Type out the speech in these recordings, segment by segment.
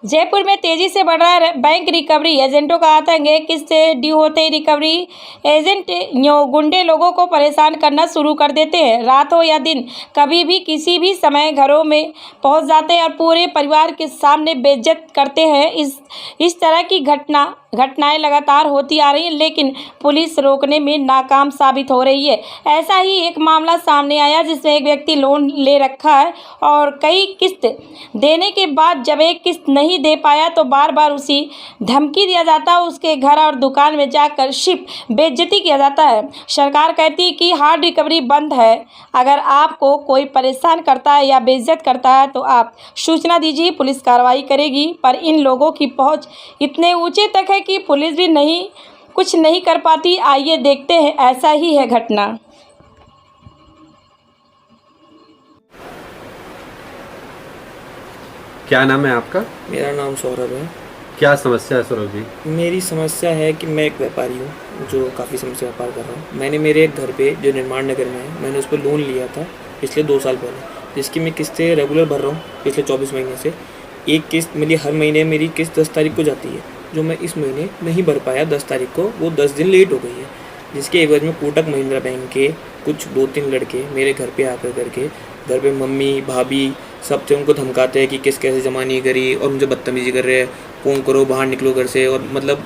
जयपुर में तेजी से बढ़ रहा है बैंक रिकवरी एजेंटों का आतंक। एक किस्त ड्यू होते ही रिकवरी एजेंट गुंडे लोगों को परेशान करना शुरू कर देते हैं। रात हो या दिन, कभी भी किसी भी समय घरों में पहुंच जाते हैं और पूरे परिवार के सामने बेइज्जत करते हैं। इस तरह की घटनाएं लगातार होती आ रही हैं, लेकिन पुलिस रोकने में नाकाम साबित हो रही है। ऐसा ही एक मामला सामने आया जिसमें एक व्यक्ति लोन ले रखा है और कई किस्त देने के बाद जब एक किस्त नहीं दे पाया तो बार बार उसी धमकी दिया जाता है। उसके घर और दुकान में जाकर शिप बेइज्जती किया जाता है। सरकार कहती है कि हार्ड रिकवरी बंद है। अगर आपको कोई परेशान करता है या बेइज्जत करता है तो आप सूचना दीजिए, पुलिस कार्रवाई करेगी। पर इन लोगों की पहुंच इतने ऊंचे तक है कि पुलिस भी कुछ नहीं कर पाती। आइए देखते हैं, ऐसा ही है घटना। क्या नाम है आपका? मेरा नाम सौरभ है। क्या समस्या है सौरभ जी? मेरी समस्या है कि मैं एक व्यापारी हूँ जो काफ़ी समय से व्यापार कर रहा हूँ। मैंने मेरे एक घर पे जो निर्माण नगर में है, मैंने उस पर लोन लिया था पिछले 2 साल पहले, जिसकी मैं किस्तें रेगुलर भर रहा हूँ पिछले 24 महीने से। एक किस्त मेरी हर महीने मेरी किस्त 10 तारीख को जाती है, जो मैं इस महीने नहीं भर पाया 10 तारीख को, वो 10 दिन लेट हो गई है। जिसके एवज में कोटक महिंद्रा बैंक के कुछ 2-3 लड़के मेरे घर पे आकर करके घर पे मम्मी भाभी सब थे, उनको धमकाते हैं कि किस्त कैसे जमा नहीं करी और मुझे बदतमीजी कर रहे हैं, फ़ोन करो, बाहर निकलो घर से, और मतलब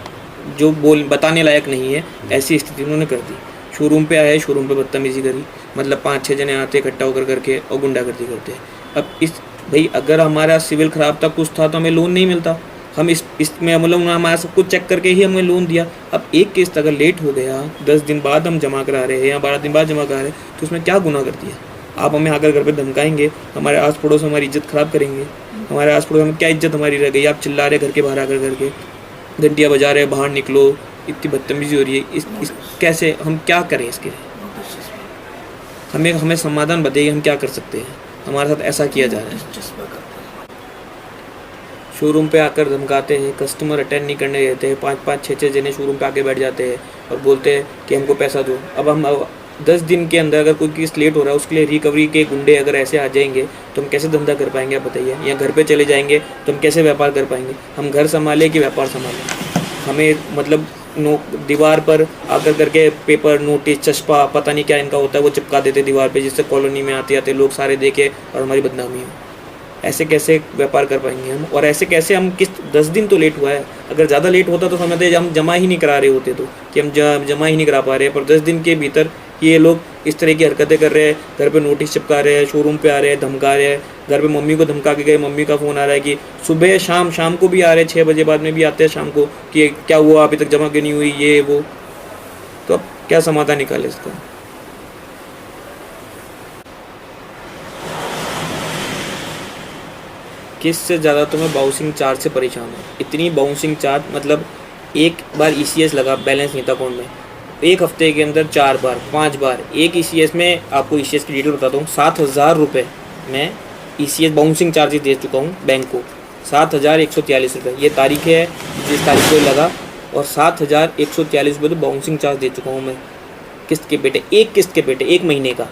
जो बताने लायक नहीं है ऐसी स्थिति उन्होंने कर दी। शोरूम पे आए, शोरूम पे बदतमीजी करी, मतलब 5-6 जने आते इकट्ठा होकर करके और गुंडागर्दी करते हैं। अब भाई अगर हमारा सिविल ख़राब था, कुछ था, तो हमें लोन नहीं मिलता। हम इसमें मतलब उन्होंने हमारा सब कुछ चेक करके ही हमें लोन दिया। अब एक किस्त अगर लेट हो गया, 10 दिन बाद हम जमा करा रहे हैं या 12 दिन बाद जमा करा रहे हैं, तो उसमें क्या गुनाह कर दिया? आप हमें आकर घर पे धमकाएंगे, हमारे आस पड़ोस हमारी इज्जत ख़राब करेंगे। हमारे आस पड़ोस में क्या इज्जत हमारी रह गई? आप चिल्ला रहे घर के बाहर आकर करके, घंटियाँ बजा रहे, बाहर निकलो, इतनी बदतमीजी हो रही है। कैसे हम क्या करें इसके लिए? हमें समाधान बताइए, हम क्या कर सकते हैं? हमारे साथ ऐसा किया जा रहा है। शोरूम पे आकर धमकाते हैं, कस्टमर अटेंड नहीं करने देते हैं। 5-5, 6-6 जने शोरूम पे आके बैठ जाते हैं और बोलते हैं कि हमको पैसा दो। अब हम 10 दिन के अंदर अगर कोई किस्त लेट हो रहा है, उसके लिए रिकवरी के गुंडे अगर ऐसे आ जाएंगे तो हम कैसे धंधा कर पाएंगे? आप बताइए। या घर पे चले जाएंगे तो हम कैसे व्यापार कर पाएंगे? हम घर संभालें कि व्यापार संभालें? हमें मतलब दीवार पर आकर करके पेपर, नोटिस, चस्पा, पता नहीं क्या इनका होता है, वो चिपका देते दीवार पे, जिससे कॉलोनी में आते आते लोग सारे देखे और हमारी बदनामी हो। ऐसे कैसे व्यापार कर पाएंगे हम? और ऐसे कैसे हम किस्त 10 दिन तो लेट हुआ है, अगर ज़्यादा लेट होता तो समझते हम जमा ही नहीं करा रहे होते, तो कि हम जमा ही नहीं करा पा रहे हैं। पर 10 दिन के भीतर ये लोग इस तरह की हरकतें कर रहे हैं। घर पे नोटिस चिपका रहे हैं, शोरूम पे आ रहे हैं, धमका रहे हैं। घर पे मम्मी को धमका के गए, मम्मी का फ़ोन आ रहा है कि सुबह शाम को भी आ रहे हैं, 6 बजे बाद में भी आते हैं शाम को, कि क्या हुआ, अभी तक जमा क्यों नहीं हुई, ये वो। तो अब क्या समाधान निकाले इसका? किस्त से ज़्यादा तो मैं बाउंसिंग चार्ज से परेशान हूँ। इतनी बाउंसिंग चार्ज, मतलब एक बार ECS लगा, बैलेंस नहीं था अकाउंट में, एक हफ्ते के अंदर 4 बार 5 बार। एक ECS में आपको ECS की डिटेल बताता हूँ, 7,000 रुपये मैं ECS बाउंसिंग चार्जेस दे चुका हूँ बैंक को। 7,143 रुपये ये तारीख है जिस तारीख को लगा, और 7,143 रुपये तो बाउंसिंग चार्ज दे चुका हूँ मैं किस्त के पेटे, एक किस्त के पेटे, एक महीने का।